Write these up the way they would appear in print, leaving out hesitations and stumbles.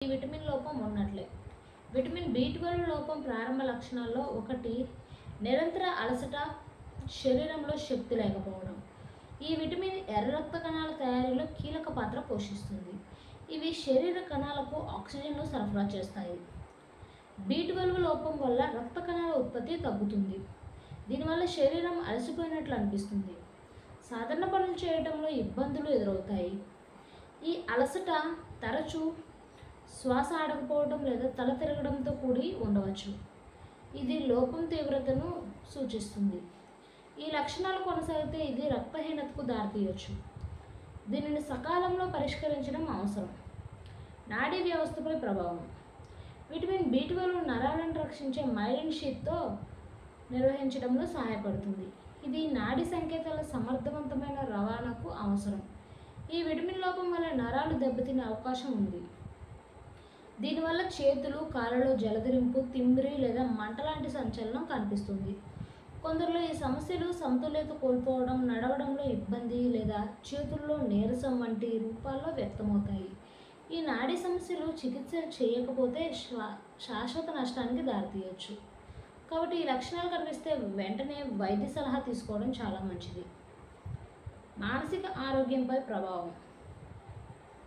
ఈ విటమిన్ లోపం ఉన్నట్లే. విటమిన్ B12 లోపం ప్రారంభ లక్షణాల్లో ఒకటి నిరంతర అలసట, శరీరంలో శక్తి లేకపోవడం. ఈ విటమిన్ ఎర్ర రక్త కణాల తయారీలో కీలక పాత్ర పోషిస్తుంది. ఇవి శరీర కణాలకు ఆక్సిజన్ను సరఫరా చేస్తాయి. B12 లోపం వల్ల రక్త కణాల ఉత్పత్తి తగ్గుతుంది. దీనివల్ల శరీరం అలసిపోయినట్లు అనిపిస్తుంది. సాధారణ పనులు చేయడంలో ఇబ్బందులు ఎదురవుతాయి. ఈ అలసట తరచూ శ్వాస ఆడకపోవడం లేదా తల తిరగడంతో కూడి ఉండవచ్చు. ఇది లోపం తీవ్రతను సూచిస్తుంది. ఈ లక్షణాలు కొనసాగితే ఇది రక్తహీనతకు దారితీయవచ్చు. దీనిని సకాలంలో పరిష్కరించడం అవసరం. నాడీ వ్యవస్థపై ప్రభావం. విటమిన్ B12 నరాలను రక్షించే మైలిన్ షీత్తో నిర్వహించడంలో సహాయపడుతుంది. ఇది నాడీ సంకేతాల సమర్థవంతమైన రవాణాకు అవసరం. ఈ విటమిన్ లోపం వల్ల నరాలు దెబ్బతినే అవకాశం ఉంది. దీనివల్ల చేతులు, కాళ్ళలో జలదరింపు, తిమ్మిరి లేదా మంట లాంటి సంచలనం కనిపిస్తుంది. కొందరిలో ఈ సమస్యలు సమతుల్యత కోల్పోవడం, నడవడంలో ఇబ్బంది లేదా చేతుల్లో నీరసం వంటి రూపాల్లో వ్యక్తమవుతాయి. ఈ నాడీ సమస్యలు చికిత్స చేయకపోతే శాశ్వత నష్టానికి దారితీయవచ్చు. కాబట్టి ఈ లక్షణాలు కనిపిస్తే వెంటనే వైద్య సలహా తీసుకోవడం చాలా మంచిది. మానసిక ఆరోగ్యంపై ప్రభావం.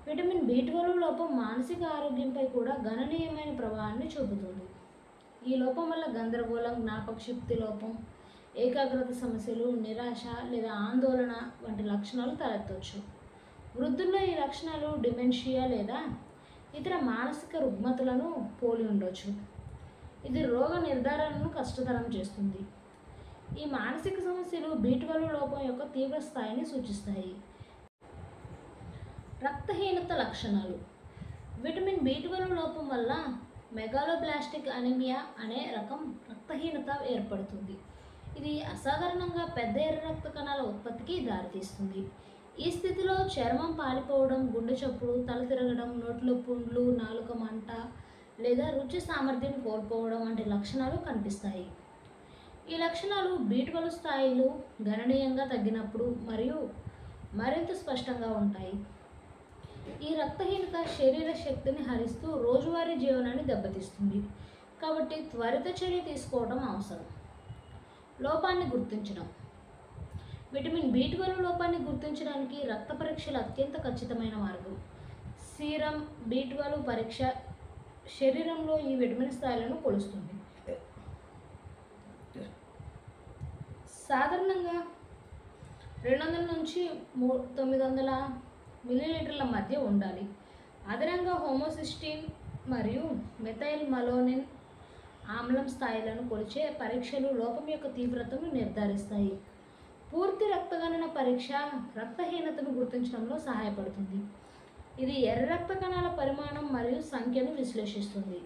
విటమిన్ B12 లోపం మానసిక ఆరోగ్యంపై కూడా గణనీయమైన ప్రభావాన్ని చూపుతుంది. ఈ లోపం వల్ల గందరగోళం, జ్ఞాపకశక్తి లోపం, ఏకాగ్రత సమస్యలు, నిరాశ లేదా ఆందోళన వంటి లక్షణాలు తలెత్తవచ్చు. వృద్ధుల్లో ఈ లక్షణాలు డిమెన్షియా లేదా ఇతర మానసిక రుగ్మతలను పోలి ఉండవచ్చు. ఇది రోగ నిర్ధారణను కష్టతరం చేస్తుంది. ఈ మానసిక సమస్యలు B12 లోపం యొక్క తీవ్ర స్థాయిని సూచిస్తాయి. రక్తహీనత లక్షణాలు. విటమిన్ B12 లోపం వల్ల మెగాలోబ్లాస్టిక్ అనీమియా అనే రకం రక్తహీనత ఏర్పడుతుంది. ఇది అసాధారణంగా పెద్ద ఎర్ర రక్త కణాల ఉత్పత్తికి దారితీస్తుంది. ఈ స్థితిలో చర్మం పాలిపోవడం, గుండె చప్పుడు, తల తిరగడం, నోట్లో పుండ్లు, నాలుక మంట లేదా రుచి సామర్థ్యం కోల్పోవడం వంటి లక్షణాలు కనిపిస్తాయి. ఈ లక్షణాలు B12 స్థాయిలు గణనీయంగా తగ్గినప్పుడు మరియు మరింత స్పష్టంగా ఉంటాయి. ఈ రక్తహీనత శరీర శక్తిని హరిస్తూ రోజువారీ జీవనాన్ని దెబ్బతీస్తుంది. కాబట్టి త్వరిత చర్య తీసుకోవడం అవసరం. లోపాన్ని గుర్తించడం. విటమిన్ B12 లోపాన్ని గుర్తించడానికి రక్త పరీక్షలు అత్యంత ఖచ్చితమైన మార్గం. సీరం B12 పరీక్ష శరీరంలో ఈ విటమిన్ స్థాయిలను కొలుస్తుంది. సాధారణంగా 200 నుంచి 900 మిల్లీలీటర్ల మధ్య ఉండాలి. అదనంగా హోమోసిస్టిన్ మరియు మెథైల్ మలోనిన్ ఆమ్లం స్థాయిలను కొలిచే పరీక్షలు లోపం యొక్క తీవ్రతను నిర్ధారిస్తాయి. పూర్తి రక్తగణన పరీక్ష రక్తహీనతను గుర్తించడంలో సహాయపడుతుంది. ఇది ఎర్ర రక్త కణాల పరిమాణం మరియు సంఖ్యను విశ్లేషిస్తుంది.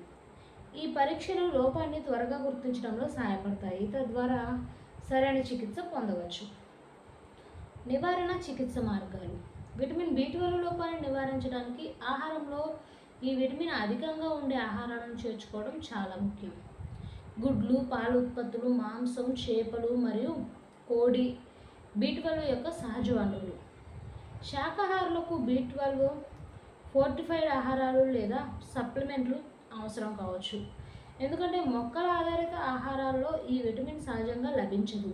ఈ పరీక్షలు లోపాన్ని త్వరగా గుర్తించడంలో సహాయపడతాయి. తద్వారా సరైన చికిత్స పొందవచ్చు. నివారణ చికిత్స మార్గాలు. విటమిన్ B12 లోపాన్ని నివారించడానికి ఆహారంలో ఈ విటమిన్ అధికంగా ఉండే ఆహారాలను చేర్చుకోవడం చాలా ముఖ్యం. గుడ్లు, పాల ఉత్పత్తులు, మాంసం, చేపలు మరియు కోడి B12 యొక్క సహజ వనరులు. శాకాహారులకు B12 ఫోర్టిఫైడ్ ఆహారాలు లేదా సప్లిమెంట్లు అవసరం కావచ్చు. ఎందుకంటే మొక్కల ఆధారిత ఆహారాల్లో ఈ విటమిన్ సహజంగా లభించదు.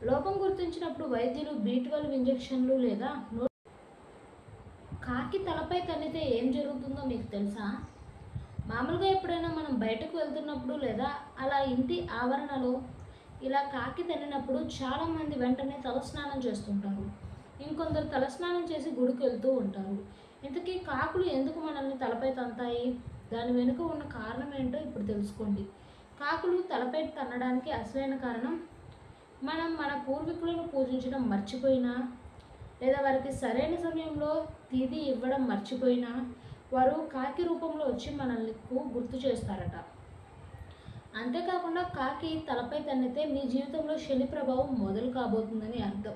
లోపం గుర్తించినప్పుడు వైద్యులు B12 ఇంజెక్షన్లు లేదా కాకి తలపై తన్నితే ఏం జరుగుతుందో మీకు తెలుసా? మామూలుగా ఎప్పుడైనా మనం బయటకు వెళ్తున్నప్పుడు లేదా అలా ఇంటి ఆవరణలో ఇలా కాకి తన్నినప్పుడు చాలామంది వెంటనే తలస్నానం చేస్తుంటారు. ఇంకొందరు తలస్నానం చేసి గుడికి వెళ్తూ ఉంటారు. ఇంతకీ కాకులు ఎందుకు మనల్ని తలపై తంతాయి? దాని వెనుక ఉన్న కారణం ఏంటో ఇప్పుడు తెలుసుకోండి. కాకులు తలపై తన్నడానికి అసలైన కారణం మనం మన పూర్వీకులను పూజించడం మర్చిపోయినా లేదా వారికి సరైన సమయంలో తిథి ఇవ్వడం మర్చిపోయినా వారు కాకి రూపంలో వచ్చి మనల్ని గుర్తు చేస్తారట. అంతేకాకుండా కాకి తలపై తన్నితే మీ జీవితంలో శని ప్రభావం మొదలు కాబోతుందని అర్థం.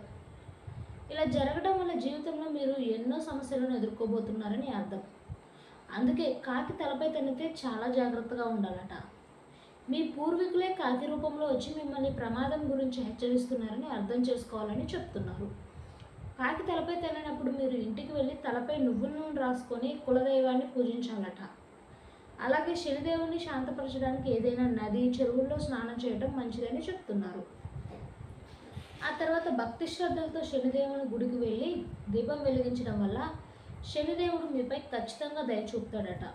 ఇలా జరగడం వల్ల జీవితంలో మీరు ఎన్నో సమస్యలను ఎదుర్కోబోతున్నారని అర్థం. అందుకే కాకి తలపై తన్నితే చాలా జాగ్రత్తగా ఉండాలట. మీ పూర్వీకులే కాకి రూపంలో వచ్చి మిమ్మల్ని ప్రమాదం గురించి హెచ్చరిస్తున్నారని అర్థం చేసుకోవాలని చెప్తున్నారు. కాకి తలపై తన్నినప్పుడు మీరు ఇంటికి వెళ్ళి తలపై నువ్వుల నూనె రాసుకొని కులదైవాన్ని పూజించాలట. అలాగే శనిదేవుని శాంతపరచడానికి ఏదైనా నది, చెరువుల్లో స్నానం చేయడం మంచిదని చెప్తున్నారు. ఆ తర్వాత భక్తి శ్రద్ధలతో శనిదేవుని గుడికి వెళ్ళి దీపం వెలిగించడం వల్ల శనిదేవుడు మీపై ఖచ్చితంగా దయ చూపుతాడట.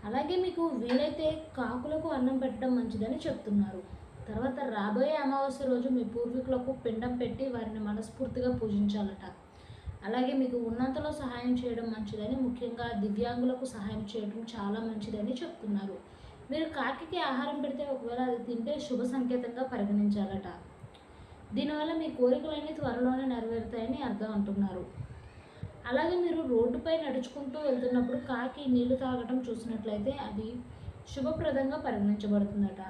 అలాగే మీకు వీలైతే కాకులకు అన్నం పెట్టడం మంచిదని చెప్తున్నారు. తర్వాత రాబోయే అమావాస్య రోజు మీ పూర్వీకులకు పిండం పెట్టి వారిని మనస్ఫూర్తిగా పూజించాలట. అలాగే మీకు ఉన్నంతలో సహాయం చేయడం మంచిదని, ముఖ్యంగా దివ్యాంగులకు సహాయం చేయడం చాలా మంచిదని చెప్తున్నారు. మీరు కాకికి ఆహారం పెడితే ఒకవేళ అది తింటే శుభ సంకేతంగా పరిగణించాలట. దీనివల్ల మీ కోరికలన్నీ త్వరలోనే నెరవేరుతాయని అర్థం అంటున్నారు. అలాగే మీరు రోడ్డుపై నడుచుకుంటూ వెళ్తున్నప్పుడు కాకి నీళ్లు తాగటం చూసినట్లయితే అది శుభప్రదంగా పరిగణించబడుతుందట.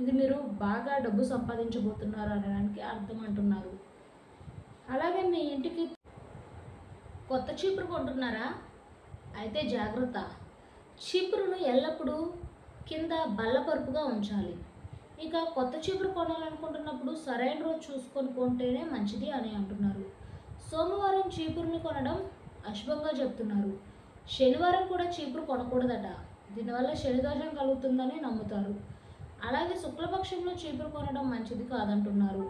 ఇది మీరు బాగా డబ్బు సంపాదించబోతున్నారు అనడానికి అర్థం అంటున్నారు. అలాగే మీ ఇంటికి కొత్త చీపురు కొంటున్నారా? అయితే జాగ్రత్త, చీపురును ఎల్లప్పుడూ కింద బల్లపరుపుగా ఉంచాలి. ఇక కొత్త చీపురు కొనాలనుకుంటున్నప్పుడు సరైన రోజు చూసుకొని కొంటేనే మంచిది అని అంటున్నారు. సోమవారం చీపురుని కొనడం అశుభంగా చెప్తున్నారు. శనివారం కూడా చీపురు కొనకూడదట. దీనివల్ల శనిదోషం కలుగుతుందని నమ్ముతారు. అలాగే శుక్లపక్షంలో చీపురు కొనడం మంచిది కాదంటున్నారు.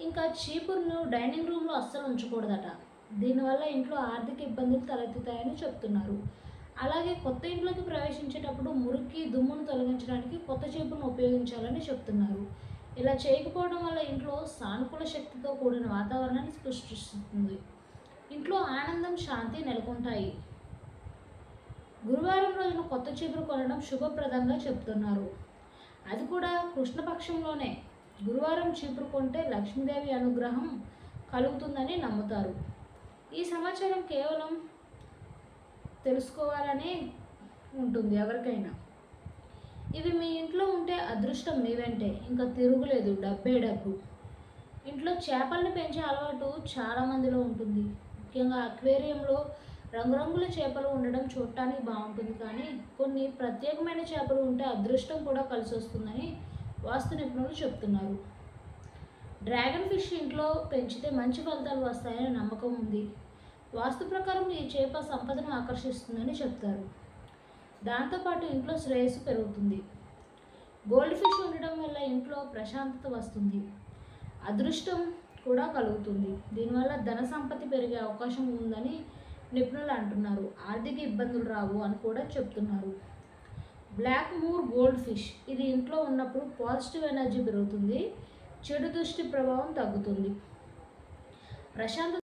ఇంకా చీపురును డైనింగ్ రూమ్లో అస్సలు ఉంచకూడదట. దీనివల్ల ఇంట్లో ఆర్థిక ఇబ్బందులు తలెత్తుతాయని చెప్తున్నారు. అలాగే కొత్త ఇంట్లోకి ప్రవేశించేటప్పుడు మురికి, దుమ్మును తొలగించడానికి కొత్త చీపురును ఉపయోగించాలని చెప్తున్నారు. ఇలా చేయకపోవడం వల్ల ఇంట్లో సానుకూల శక్తితో కూడిన వాతావరణాన్ని సృష్టిస్తుంది. ఇంట్లో ఆనందం, శాంతి నెలకొంటాయి. గురువారం రోజున కొత్త చీపురు కొనడం శుభప్రదంగా చెప్తున్నారు. అది కూడా కృష్ణపక్షంలోనే. గురువారం చీపురు కొంటే లక్ష్మీదేవి అనుగ్రహం కలుగుతుందని నమ్ముతారు. ఈ సమాచారం కేవలం తెలుసుకోవాలని ఉంటుంది ఎవరికైనా. ఇవి మీ ఇంట్లో ఉంటే అదృష్టం మీ వెంటే, ఇంకా తిరుగులేదు, డబ్బే డబ్బు. ఇంట్లో చేపలను పెంచే అలవాటు చాలామందిలో ఉంటుంది. ముఖ్యంగా అక్వేరియంలో రంగురంగుల చేపలు ఉండడం చూడటానికి బాగుంటుంది, కానీ కొన్ని ప్రత్యేకమైన చేపలు ఉంటే అదృష్టం కూడా కలిసి వస్తుందని వాస్తు నిపుణులు చెప్తున్నారు. డ్రాగన్ ఫిష్ ఇంట్లో పెంచితే మంచి ఫలితాలు వస్తాయని నమ్మకం ఉంది. వాస్తు ప్రకారం ఈ చేప సంపదను ఆకర్షిస్తుందని చెప్తారు. దాంతోపాటు ఇంట్లో శ్రేయస్సు పెరుగుతుంది. గోల్డ్ ఫిష్ ఉండడం వల్ల ఇంట్లో ప్రశాంతత వస్తుంది, అదృష్టం కూడా కలుగుతుంది. దీనివల్ల ధన సంపత్తి పెరిగే అవకాశం ఉందని నిపుణులు అంటున్నారు. ఆర్థిక ఇబ్బందులు రావు అని కూడా చెప్తున్నారు. బ్లాక్ మూర్ గోల్డ్ ఫిష్, ఇది ఇంట్లో ఉన్నప్పుడు పాజిటివ్ ఎనర్జీ పెరుగుతుంది, చెడు దృష్టి ప్రభావం తగ్గుతుంది, ప్రశాంతత